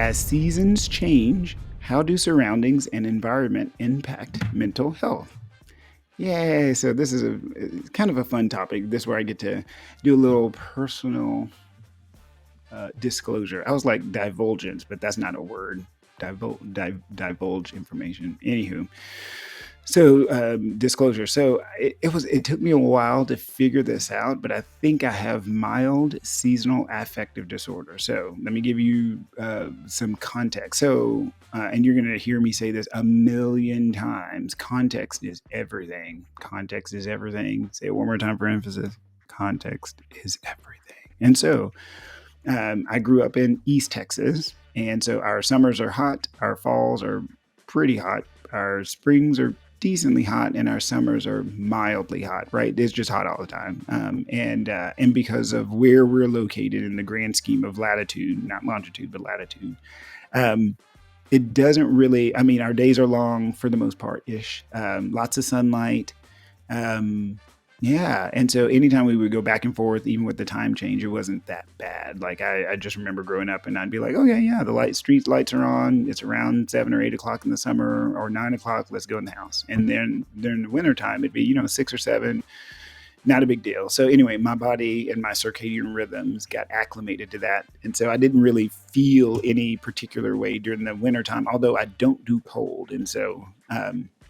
As seasons change, how do surroundings and environment impact mental health? Yay! So this is a it's kind of a fun topic. This is where I get to do a little personal disclosure. I was like divulgence, but that's not a word. Divulge information. Anywho, so disclosure. So it took me a while to figure this out, but I think I have mild seasonal affective disorder. So let me give you some context. So and you're going to hear me say this a million times. Context is everything. Context is everything. Say it one more time for emphasis. Context is everything. And so I grew up in East Texas, and so our summers are hot, our falls are pretty hot, our springs are decently hot, and our summers are mildly hot. Right? It's just hot all the time, and because of where we're located in the grand scheme of latitude, not longitude, but latitude. Um, it doesn't really. I mean, our days are long for the most part, ish. Lots of sunlight. Um, yeah, and so anytime we would go back and forth, even with the time change, it wasn't that bad. Like I just remember growing up, and I'd be like, "Okay, yeah, the street lights are on. It's around 7 or 8 o'clock in the summer, or 9 o'clock. Let's go in the house." And then during the winter time, it'd be 6 or 7, not a big deal. So anyway, my body and my circadian rhythms got acclimated to that, and so I didn't really feel any particular way during the winter time. Although I don't do cold, and so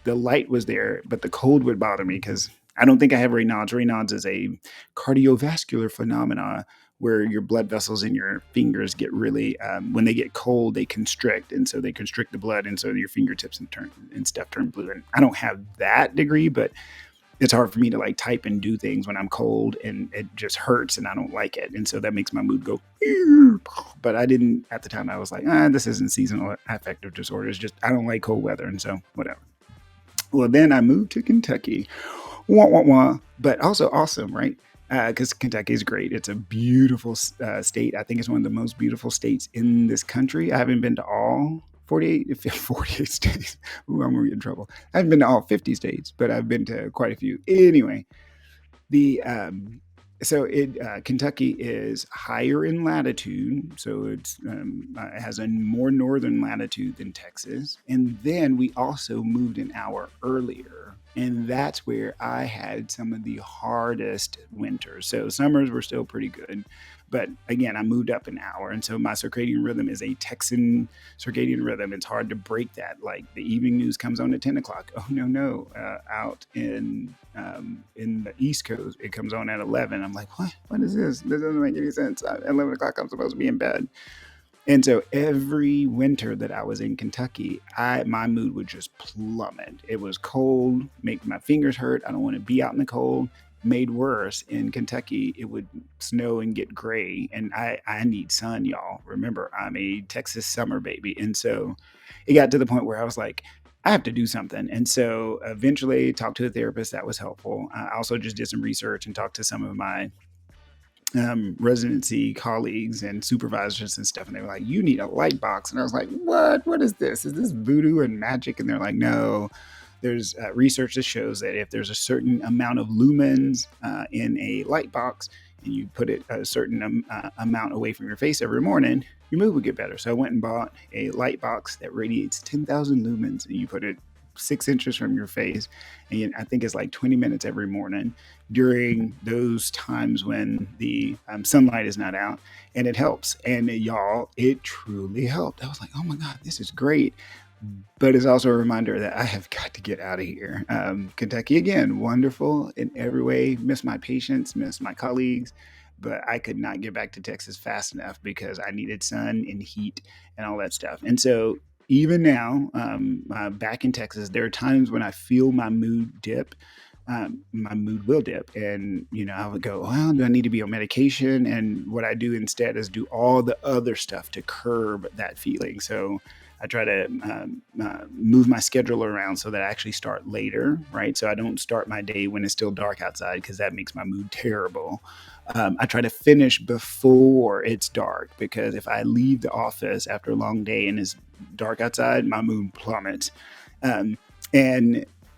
the light was there, but the cold would bother me because I don't think I have Raynaud's. Raynaud's is a cardiovascular phenomena where your blood vessels in your fingers get really, when they get cold, they constrict, and so they constrict the blood, and so your fingertips and stuff turn blue. And I don't have that degree, but it's hard for me to like type and do things when I'm cold, and it just hurts, and I don't like it, and so that makes my mood go. But I didn't at the time. I was like, this isn't seasonal affective disorder. It's just I don't like cold weather, and so whatever. Well, then I moved to Kentucky. Wah, wah, wah. But also awesome, right? Because Kentucky is great. It's a beautiful state. I think it's one of the most beautiful states in this country. I haven't been to all 48 states. Ooh, I'm going to get in trouble. I haven't been to all 50 states, but I've been to quite a few. Anyway, the Kentucky is higher in latitude, so it has a more northern latitude than Texas. And then we also moved an hour earlier, and that's where I had some of the hardest winters. So summers were still pretty good, but again, I moved up an hour, and so my circadian rhythm is a Texan circadian rhythm. It's hard to break that. Like the evening news comes on at 10 o'clock. Oh no, out in the East Coast, it comes on at 11. I'm like, what? What is this? This doesn't make any sense. At 11 o'clock, I'm supposed to be in bed. And so every winter that I was in Kentucky, my mood would just plummet. It was cold, make my fingers hurt. I don't want to be out in the cold. Made worse, in Kentucky, it would snow and get gray, and I need sun, y'all. Remember, I'm a Texas summer baby, and so it got to the point where I was like, I have to do something. And so eventually talked to a therapist. That was helpful. I also just did some research and talked to some of my residency colleagues and supervisors and stuff, and they were like, "You need a light box," and I was like, "What? What is this? Is this voodoo and magic?" And they're like, "No." There's research that shows that if there's a certain amount of lumens in a light box, and you put it a certain amount away from your face every morning, your mood would get better. So I went and bought a light box that radiates 10,000 lumens, and you put it 6 inches from your face, and I think it's like 20 minutes every morning during those times when the sunlight is not out, and it helps. And y'all, it truly helped. I was like, oh my god, this is great. But it's also a reminder that I have got to get out of here. Kentucky, again, wonderful in every way. Miss my patients, miss my colleagues, but I could not get back to Texas fast enough because I needed sun and heat and all that stuff. And so even now, back in Texas, there are times when I feel my mood dip. My mood will dip, and I would go, well, do I need to be on medication? And what I do instead is do all the other stuff to curb that feeling. So I try to move my schedule around so that I actually start later, right? So I don't start my day when it's still dark outside, because that makes my mood terrible. I try to finish before it's dark, because if I leave the office after a long day and it's dark outside, my mood plummets. And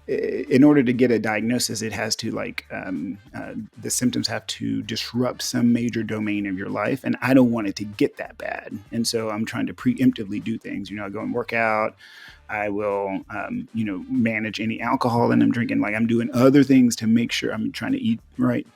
in order to get a diagnosis, it has to the symptoms have to disrupt some major domain of your life, and I don't want it to get that bad. And so I'm trying to preemptively do things. I go and work out. I will, manage any alcohol that I'm drinking. Like I'm doing other things to make sure I'm trying to eat right,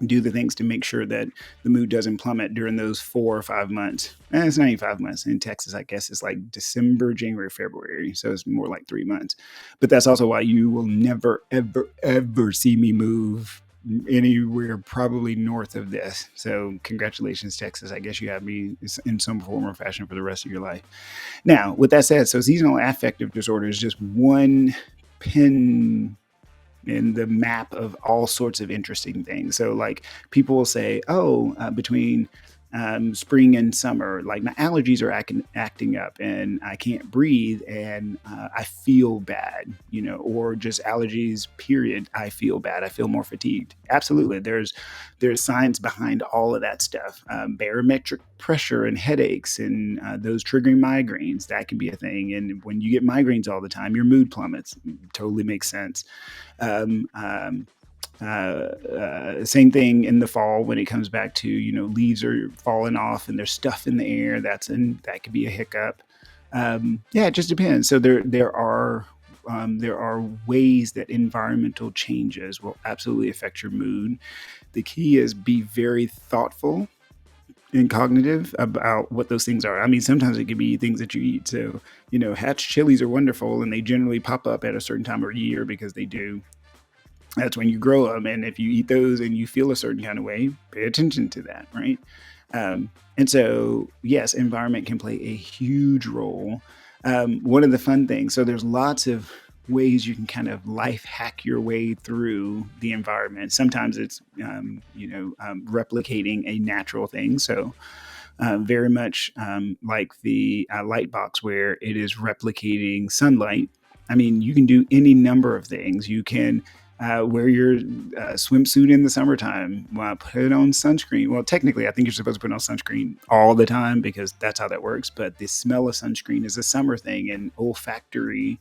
do the things to make sure that the mood doesn't plummet during those 4 or 5 months. And it's not even 5 months in Texas. I guess it's like December, January, February. So it's more like 3 months. But that's also why you will never, ever, ever see me move anywhere probably north of this. So congratulations, Texas. I guess you have me in some form or fashion for the rest of your life. Now, with that said, so seasonal affective disorder is just one pin in the map of all sorts of interesting things. So, like, people will say, "Oh, between spring and summer, like my allergies are acting up, and I can't breathe, and I feel bad," or just allergies. Period. I feel bad. I feel more fatigued. Absolutely, there's science behind all of that stuff. Barometric pressure and headaches, and those triggering migraines, that can be a thing. And when you get migraines all the time, your mood plummets. Totally makes sense. Um, um, Same thing in the fall when it comes back to leaves are falling off and there's stuff in the air. That could be a hiccup. Yeah, it just depends. So there are ways that environmental changes will absolutely affect your mood. The key is be very thoughtful and cognitive about what those things are. I mean, sometimes it could be things that you eat. So, Hatch chilies are wonderful and they generally pop up at a certain time of year because they do. That's when you grow them. And if you eat those and you feel a certain kind of way, pay attention to that, right? And so, yes, environment can play a huge role. One of the fun things, so there's lots of ways you can kind of life hack your way through the environment. Sometimes it's, replicating a natural thing. So, very much like the light box where it is replicating sunlight. I mean, you can do any number of things. You can wear your swimsuit in the summertime, put on sunscreen. Well, technically, I think you're supposed to put on sunscreen all the time because that's how that works. But the smell of sunscreen is a summer thing, and olfactory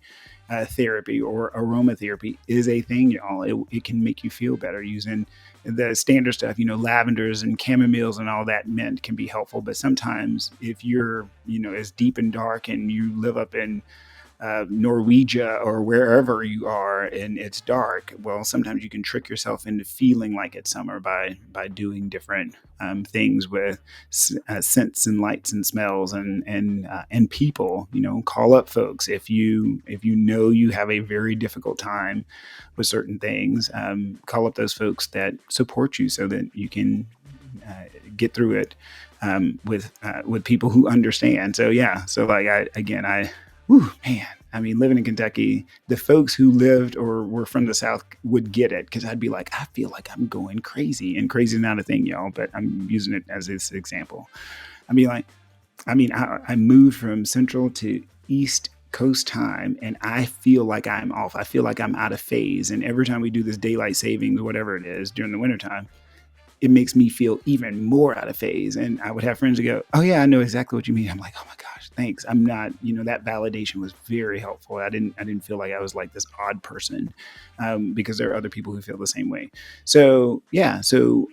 therapy or aromatherapy is a thing, y'all. It can make you feel better using the standard stuff, lavenders and chamomiles and all that mint can be helpful. But sometimes if you're, as deep and dark and you live up in Norwegia or wherever you are and it's dark, well, sometimes you can trick yourself into feeling like it's summer by doing different things with scents and lights and smells and people. Call up folks if you have a very difficult time with certain things. Call up those folks that support you so that you can get through it with people who understand. So yeah, so like I whew, man, I mean, living in Kentucky, the folks who lived or were from the South would get it because I'd be like, I feel like I'm going crazy, and crazy is not a thing, y'all, but I'm using it as this example. I'd be like, I moved from Central to East Coast time, and I feel like I'm off. I feel like I'm out of phase. And every time we do this daylight savings, whatever it is, during the wintertime, it makes me feel even more out of phase. And I would have friends who go, "Oh yeah, I know exactly what you mean." I'm like, "Oh my gosh, thanks." I'm not, that validation was very helpful. I didn't feel like I was like this odd person, because there are other people who feel the same way. So yeah, so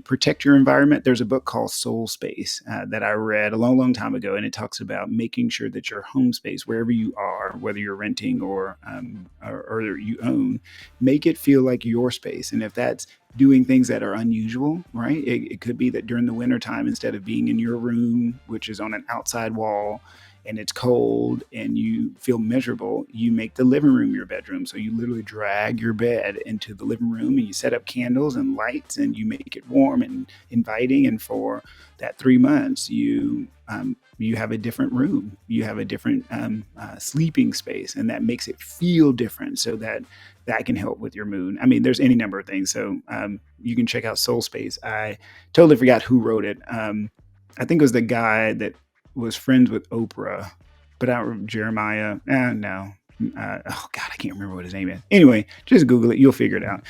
protect your environment. There's a book called Soul Space that I read a long, long time ago, and it talks about making sure that your home space, wherever you are, whether you're renting or you own, make it feel like your space. And if that's doing things that are unusual, right? It could be that during the winter time, instead of being in your room, which is on an outside wall and it's cold and you feel miserable, you make the living room your bedroom. So you literally drag your bed into the living room and you set up candles and lights and you make it warm and inviting. And for that 3 months, you have a different room, you have a different sleeping space, and that makes it feel different. So that can help with your mood. I mean, there's any number of things. So you can check out Soul Space. I totally forgot who wrote it. I think it was the guy that was friends with Oprah, but I don't Jeremiah. No. Oh God, I can't remember what his name is. Anyway, just Google it. You'll figure it out.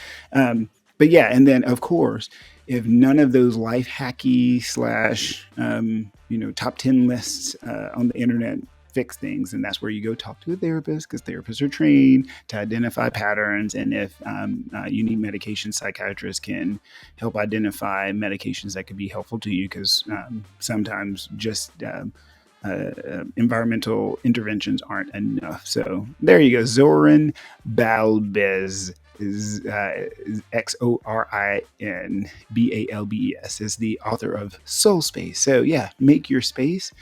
But yeah, and then of course, if none of those life hacky slash top 10 lists on the internet fix things. And that's where you go talk to a therapist, because therapists are trained to identify patterns. And if you need medication, psychiatrists can help identify medications that could be helpful to you, because sometimes just environmental interventions aren't enough. So there you go. Zoran Balbez is XORINBALBES is the author of Soul Space. So yeah, make your space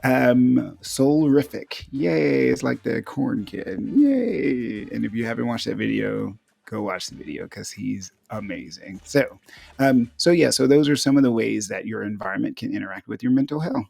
soulrific. Yay! It's like the corn kid. Yay! And if you haven't watched that video, go watch the video, because he's amazing. So yeah, so those are some of the ways that your environment can interact with your mental health.